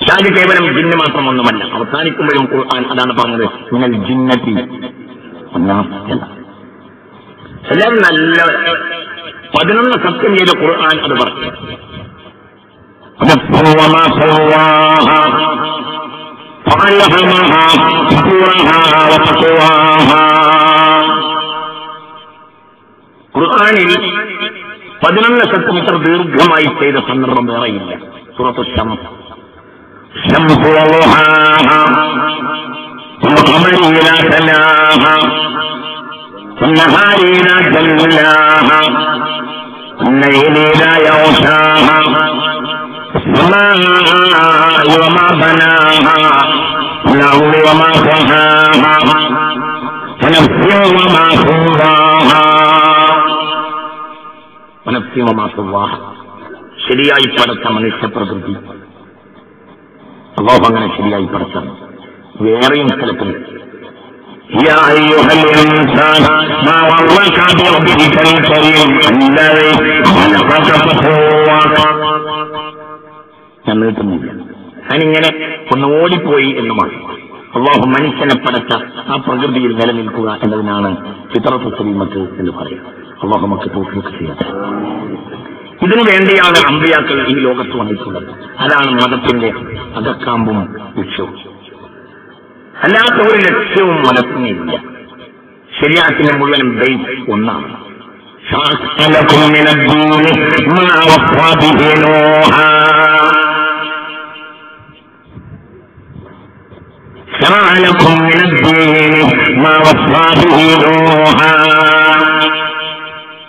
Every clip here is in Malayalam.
പിശാച് കേവലം ജിന്ന് മാത്രമൊന്നുമല്ല. അവസാനിക്കുമ്പോഴും ഖുർആൻ അതാണ് പറഞ്ഞത്, മിനൽ ജിന്നതി വന്നാസ്. എല്ലാവരും നല്ല 11 സത്യം ചെയ്ത ഖുർആൻ അത് പറഞ്ഞു. ഖുർആനിൽ 11 സത്യം ഇത്ര ദീർഘമായി ചെയ്ത സന്ദർഭം വേറെയില്ല. സൂറത്തു ശംസ്, ശംസു വളുഹാഹാ വൽഖമരി ഇദാ തലാഹാ വന്നഹാരി ഇദാ ജല്ലാഹാ വല്ലൈലി ഇദാ യഗ്ശാഹാ വസ്സമാഇ വമാ ബനാഹാ വൽഅർളി വമാ തഹാഹാ വനഫ്സിൻ വമാ സവ്വാഹാ വനഫ്സിൻ വമാ സവ്വാഹാ. ശരിയായി പടച്ച മനുഷ്യപ്രകൃതി അല്ലാഹു അങ്ങനെ ശരിയായി പടച്ചത്. വേറെയും സ്ഥലത്തിൽ ഞാൻ നീട്ടുന്നില്ല. ഞാനിങ്ങനെ ഒന്ന് ഓടിപ്പോയി എന്ന് മാത്രം. അല്ലാഹു മനുഷ്യനെ പടച്ച ആ പ്രകൃതിയിൽ നിലനിൽക്കുക എന്നതിനാണ് ഫിത്രത്തുൽ സലീമത്ത് എന്ന് പറയുക. അല്ലാഹു നമുക്ക് തൗഫീഖ് ചെയ്യട്ടെ. ഇതിനു വേണ്ടിയാണ് അമ്പിയാക്കൾ ഈ ലോകത്ത് വന്നിട്ടുള്ളത്. അതാണ് മതത്തിന്റെ അകക്കാമ്പും ലക്ഷ്യവും. അല്ലാത്ത ഒരു ലക്ഷ്യവും മതത്തിനില്ല. ശരീഅത്തിന്റെ മുഴുവനും ബേസ് ഒന്നാണ്.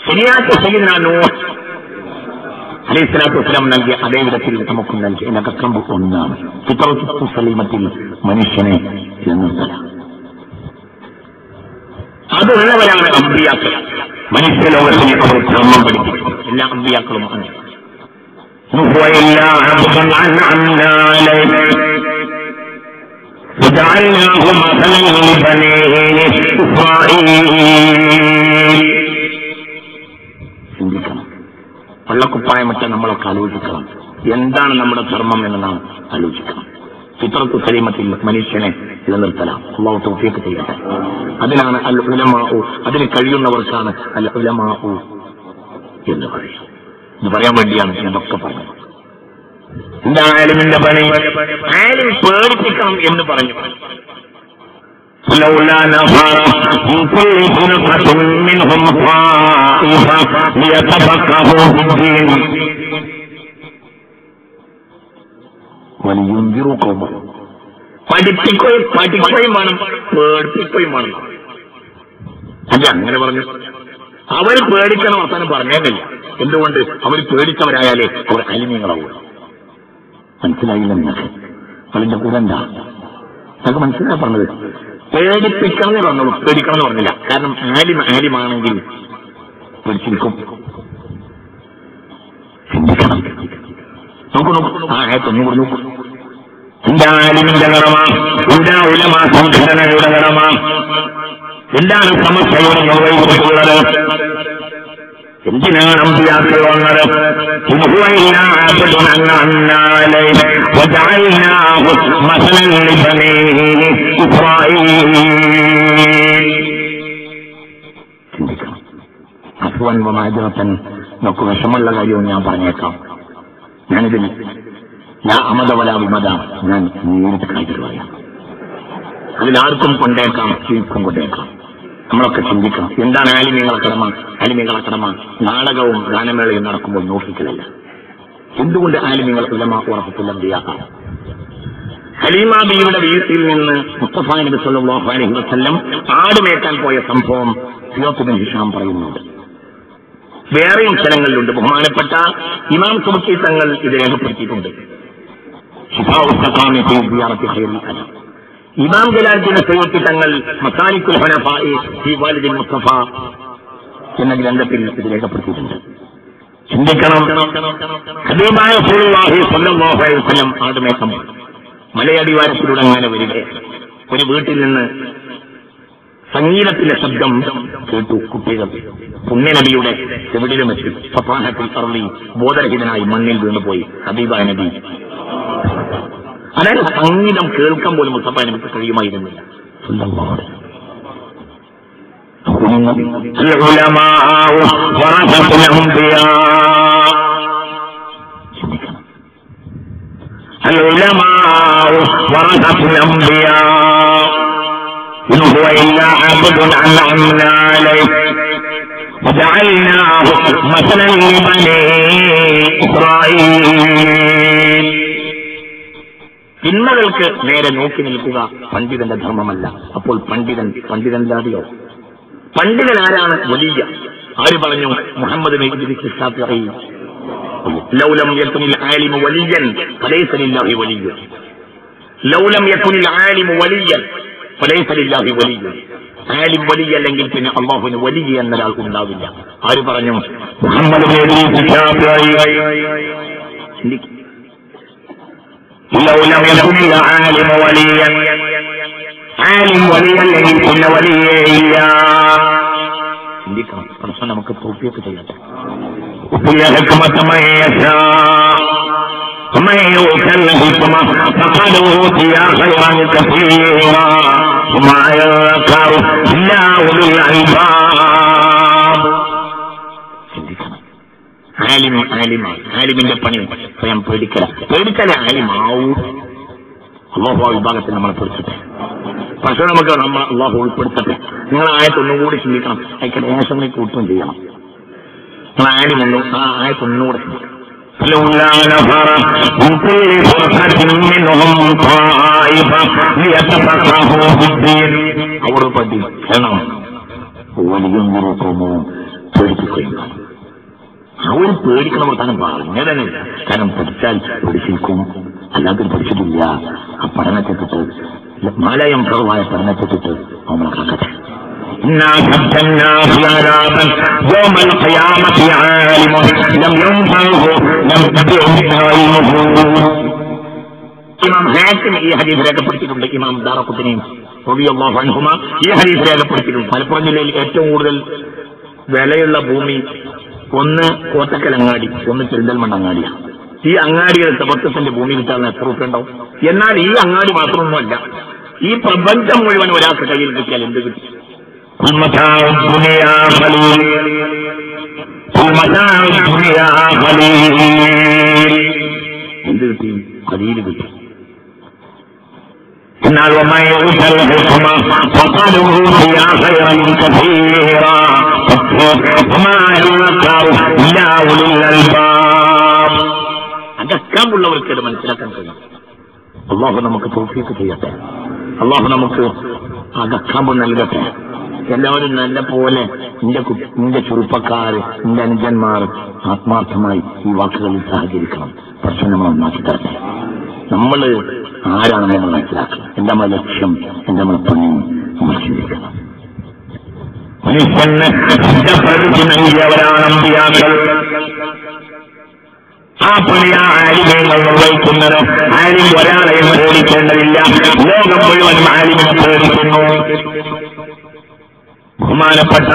ശരീഅത്ത് സയ്യിദുനാ നൂഹ് അലൈഹിസ്സലാത്തു വസ്സലാം നൽകിയ അതേ വിധത്തിൽ നമുക്ക് നൽകി. എന്നൊക്കെ കമ്പ് ഒന്നാണ്. ഫിത്രത്തുൽ സലീമത്തിൽ മനുഷ്യനെ നിർത്തല. അതുള്ളവരാണ് അമ്പിയാക്കൾ. മനുഷ്യലോകത്തിന് അവർ ധർമ്മം പഠിപ്പിക്കും. എല്ലാ അമ്പിയാക്കളും അങ്ങനെ. ചിന്തിക്കണം. വെള്ളക്കുപ്പായമിട്ട് നമ്മളൊക്കെ ആലോചിക്കണം. എന്താണ് നമ്മുടെ ധർമ്മം എന്ന് നാം ആലോചിക്കണം. ഫിത്രത്തുൽ സലീമത്തിൽ മനുഷ്യനെ നിലനിർത്തലാം. അല്ലാഹു തൗഫീഖ് ചെയ്യട്ടെ. അതിനാണ് അൽ ഉലമാഉ, അതിന് കഴിയുന്നവർക്കാണ് അൽ ഉലമാഉ എന്ന് പറയും. ഇത് പറയാൻ വേണ്ടിയാണ് ഞാനൊക്കെ പറഞ്ഞത്. എന്താ ആലിമിന്റെ പണി? ആലിം പേടിപ്പിക്കണം എന്ന് പറഞ്ഞു. لولا نفر من كل فرقة منهم طائفة ليتفقهوا في الدين ولينذروا قومهم. പഠിപ്പിക്കുകയും വേണം, പേടിപ്പിക്കുകയും വേണം. അല്ല, അങ്ങനെ പറഞ്ഞു. അവർ പേടിക്കണം അവസാനം പറഞ്ഞേക്കില്ല. എന്തുകൊണ്ട്? അവർ പേടിച്ചവരായാലേ അവർ അലിമീങ്ങളാവുക. മനസ്സിലായില്ല നിങ്ങൾക്ക്? അതിന്റെ കൂടെ എന്താ നിങ്ങൾക്ക് മനസ്സിലായി പറഞ്ഞത്? പേടിപ്പിക്കണം എന്ന് പറഞ്ഞോളൂ, പേടിക്കണം എന്ന് പറഞ്ഞില്ല. കാരണം ആലിമാണെങ്കിൽ പേടിച്ചിരിക്കും. ചിന്തിക്കണം. നോക്കൂ, ആ ആയത്തൊന്നുകൂടി നോക്കൂ. എന്താ ആലിമിന്റെ കടമ? എന്താ ഉലമാ സംഘടനയുടെ കടമ? എന്താണ് സമസ്യയുടെ നിർവഹിച്ചിട്ടുള്ളത്? എന്തിനാണ് അമ്പിയാക്കൾ വന്നത്? ചിന്തിക്കണം. അഫ്വാൻ വമാഅദിറത്തൻ. നമുക്ക് വിഷമുള്ള കാര്യവും ഞാൻ പറഞ്ഞേക്കാം. ഞാനിതിൽ ഞാൻ അമതവല വിമത ഞാൻ നേരിട്ട് കാര്യം പറയാം. അതിലാർക്കും കൊണ്ടേക്കാം, ശരിക്കും കൊണ്ടേക്കാം. നമ്മളൊക്കെ ചിന്തിക്കണം. എന്താണ് ആലിമീങ്ങളെ കടമ? ആലിമീങ്ങളെ കടമ നാടകവും ഗാനമേളയും നടക്കുമ്പോൾ നോക്കിക്കലല്ല. എന്തുകൊണ്ട് ആലിമീങ്ങൾ ഉലമാ വറസത്തുൽ അംബിയാ? ഹലീമ ബീവിയുടെ വീട്ടിൽ നിന്ന് മുസ്തഫ നബി സല്ലല്ലാഹു അലൈഹി വസല്ലം ആടുമേക്കാൻ പോയ സംഭവം സിയാത്ത് ബിൻ ഹിഷാം പറയുന്നുണ്ട്. വേറെയും സ്ഥലങ്ങളിലുണ്ട്. ബഹുമാനപ്പെട്ട ഇമാം സുബ്കി തങ്ങൾ ഇത് രേഖപ്പെടുത്തിയിട്ടുണ്ട്. ഇമാം ജലാലുദ്ദീൻ സയ്യിദി തങ്ങൾ മസാലിക്കുൽ ഹുനഫാഇ ഫീ വാലിദിൽ മുസ്തഫ എന്ന ഗ്രന്ഥത്തിൽ ഇത് രേഖപ്പെടുത്തിയിട്ടുണ്ട്. ചിന്തിക്കണം. ഹബീബായ റസൂലുള്ളാഹി സ്വല്ലല്ലാഹു അലൈഹി വസല്ലം ആടുമേക്കം മലയടിവാരത്തിലൂടെ അങ്ങനെ വരികയാണ്. ഒരു വീട്ടിൽ നിന്ന് സംഗീതത്തിന്റെ ശബ്ദം കേട്ടു. കുട്ടികൾ പുണ്യനബിയുടെ ചെവിടിലും വെച്ച് സഫാഹത്തിൽ അർളി ബോധരഹിതനായി മണ്ണിൽ വീണുപോയി ഹബീബായ നബി. അതായത് സംഗീതം കേൾക്കാൻ പോലും മുസ്തഫ നബിക്ക് കഴിയുമായിരുന്നില്ല. وجعلناه مثلا لبني إسرائيل. തിന്മകൾക്ക് നേരെ നോക്കി നിൽക്കുക പണ്ഡിതന്റെ ധർമ്മമല്ല. അപ്പോൾ പണ്ഡിതനില്ലാതെയോ? പണ്ഡിതൻ ആരാണ്? വലിയ. ആര് പറഞ്ഞു? മുഹമ്മദ് ശാഫിഈ, ലൗ ലം യകുനിൽ ആലിമു വലിയൻ ഫലൈസ ലില്ലാഹി വലിയ്യൻ. ലൗ ലം യകുനിൽ ആലിമു വലിയൻ ഫലൈസ ലില്ലാഹി വലിയ്യൻ. ആലിം വലിയ അല്ലെങ്കിൽ പിന്നെ അല്ലാഹുവിന് വലിയ എന്നൊരാൾ ഉണ്ടാവില്ല. ആര് പറഞ്ഞു? മുഹമ്മദ് ശാഫിഈ. ലൗ ലം യകുനിൽ ആലിമു വലിയൻ, ആലിം വലിയല്ലെങ്കിൽ പിന്നെ വലിയയില്ല. ചിന്തിക്കണം. പ്രശ്നം നമുക്ക് തൗഫീഖ് ചെയ്യട്ടെ. ആലിമിന്റെ പണി സ്വയം പേടിക്കല ആലിമാവൂ. അല്ലാഹു ആ വിഭാഗത്തിൽ നമ്മളെ പെടുത്തട്ടെ. പക്ഷെ നമുക്ക് നമ്മൾ അല്ലാഹു ഉൾപ്പെടുത്തട്ടെ. നിങ്ങൾ ആയത്തൊന്നുകൂടി ചിന്തിക്കണം. അതിന്റെ ദേശങ്ങളെ കൂട്ടും ചെയ്യണം. നിങ്ങൾ ആലിമൊന്നും ആ ആയത്തൊന്നുകൂടെ ചിന്തിക്കണം. അവർ പഠിക്കണം. വലിയ പേടിപ്പിക്കുകയും അവർ പേടിക്കണം. താനും പറഞ്ഞതന്നെ. കാരണം പഠിച്ചാൽ പഠിച്ചിരിക്കും, അല്ലാതെ പഠിച്ചിട്ടില്ല. ആ പഠനത്തെക്കുറിച്ച് മാലയം കുറവായ പഠനത്തെക്കുറിച്ച് നമ്മളെ കാക്കട്ടെ. ഇമാം ഹാക്കിം ഈ ഹദീസ് രേഖപ്പെടുത്തിയിട്ടുണ്ട്. ഇമാം ദാറഖുത്നിയും റളിയല്ലാഹു അൻഹുമാ ഈ ഹദീസ് രേഖപ്പെടുത്തിയിട്ടുണ്ട്. മലപ്പുറം ജില്ലയിൽ ഏറ്റവും കൂടുതൽ വിലയുള്ള ഭൂമി ഒന്ന് കോട്ടക്കൽ-അങ്ങാടി, ഒന്ന് പെരിന്തൽമണ്ണ-അങ്ങാടിയാണ്. ഈ അങ്ങാടിയുടെ 10 ഭൂമി കിട്ടാൻ എത്ര രൂപ ഉണ്ടാവും? എന്നാൽ ഈ അങ്ങാടി മാത്രമൊന്നുമല്ല, ഈ പ്രപഞ്ചം മുഴുവൻ ഒരാൾക്ക് കയ്യിൽ കിട്ടിയാൽ എന്ത് കിട്ടി? എന്ത് കിട്ടി? ഖലീൽ കിട്ടി. എന്നാൽ അകക്കാമ്പുള്ളവർക്ക് ഇത് മനസ്സിലാക്കാൻ കഴിയും. അല്ലാഹു നമുക്ക് തൗഫീഖ് ചെയ്യട്ടെ. അല്ലാഹു നമുക്ക് അകക്കാമ്പ് നൽകട്ടെ. എല്ലാവരും നല്ല പോലെ നിന്റെ ചെറുപ്പക്കാര്, നിന്റെ അനുജന്മാർ ആത്മാർത്ഥമായി ഈ വാക്കുകളിൽ സഹകരിക്കണം. പക്ഷെ നമ്മൾ ഒന്നാക്കി തരട്ടെ. നമ്മൾ ആരാണെന്ന് നമ്മൾ മനസ്സിലാക്കണം. എന്താ നമ്മുടെ ലക്ഷ്യം, എന്താ നമ്മുടെ പണി നമ്മൾ ചിന്തിക്കണം. മനുഷ്യന് നൽകിയവരാണ് അമ്പിയാക്കൾ. ആ പണി ആ ആലിമീങ്ങൾ നിർവഹിക്കുന്നത്. ആലിം ഒരാളെയും പേടിക്കേണ്ടതില്ല. ലോകം മുഴുവൻ ആലിമിനെ പേടിക്കുന്നു. ബഹുമാനപ്പെട്ട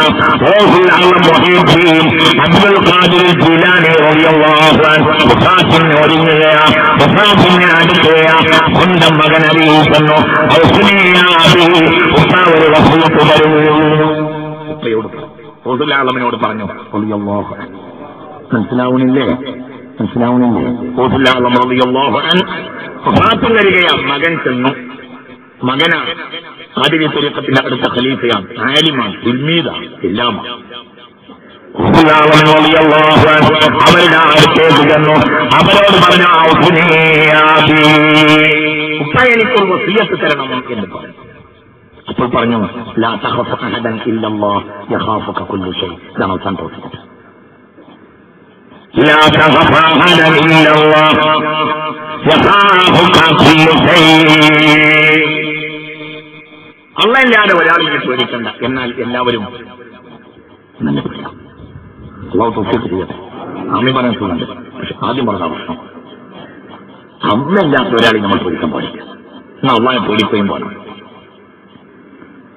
അബ്ദുൽ ഖാദിർ ജീലാനി റളിയല്ലാഹു അൻഹു വഫാത്തിന് ഒരുങ്ങുകയാണ്. വഫാത്തിന് അടുക്കുകയാണ്. സ്വന്തം മകൻ അറിയിക്കുന്നു, ഒരു വസൂത്ത് തരൂ. റസൂലുള്ളാഹിനോട് പറഞ്ഞു. മനസ്സിലാവണില്ലേ? റളിയല്ലാഹു അൻഹു വഫാത്തിന് വരികയാണ്. മകൻ ചെന്നു. മകനാണ്. ആദിവ്യ ത്വരീഖത്തിന്റെ അടുത്ത ഖലീഫയാണ്, ആലിമാണ്, ഉൽമീദാണ്, എല്ലാമാണ്. അവരുടെ അടുത്തേക്ക് ചെന്നു. അവരോട് പറഞ്ഞു, ഉപ്പ എനിക്കൊരു വസിയ്യത്ത് തരണം എന്ന് പറഞ്ഞു. അപ്പോൾ പറഞ്ഞു, ലാ തഖഫ് അഹദൻ ഇല്ലല്ലാഹ് യഖാഫുക കുല്ലു ശൈ. ഇതാണ് അവസാനം തോന്നിയത്. ലാ തഖഫ് അഹദൻ ഇല്ലല്ലാഹ് യഖാഫുക കുല്ലു ശൈ. അള്ളയില്ലാതെ ഒരാളിനെ പേടിക്കണ്ട. എന്നാൽ എല്ലാവരും നല്ല പേടിക്കാം. അല്ലാഹു തൗഫീഖ് ചെയ്യട്ടെ. ആമീൻ പറയാൻ സുഖമുണ്ട്. പക്ഷെ ആദ്യം പറഞ്ഞ പ്രശ്നം, അള്ളയില്ലാത്ത ഒരാളെ നമ്മൾ പേടിക്കാൻ പാടില്ല. എന്നാൽ അള്ളാഹെ പേടിക്കുകയും പാടില്ല.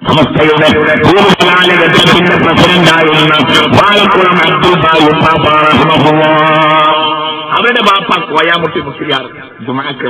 സമസ്തയുടെ പൂർവ്വകാലഘട്ടത്തിന്റെ പ്രസിഡന്റായിരുന്ന വാഴക്കുളം അബ്ദുൽ ബാപ്പ റഹ്മത്തുള്ളാഹ്, അവരുടെ ബാപ്പ കോയാമുട്ടി മുസ്ലിയാർ ജുമാക്ക്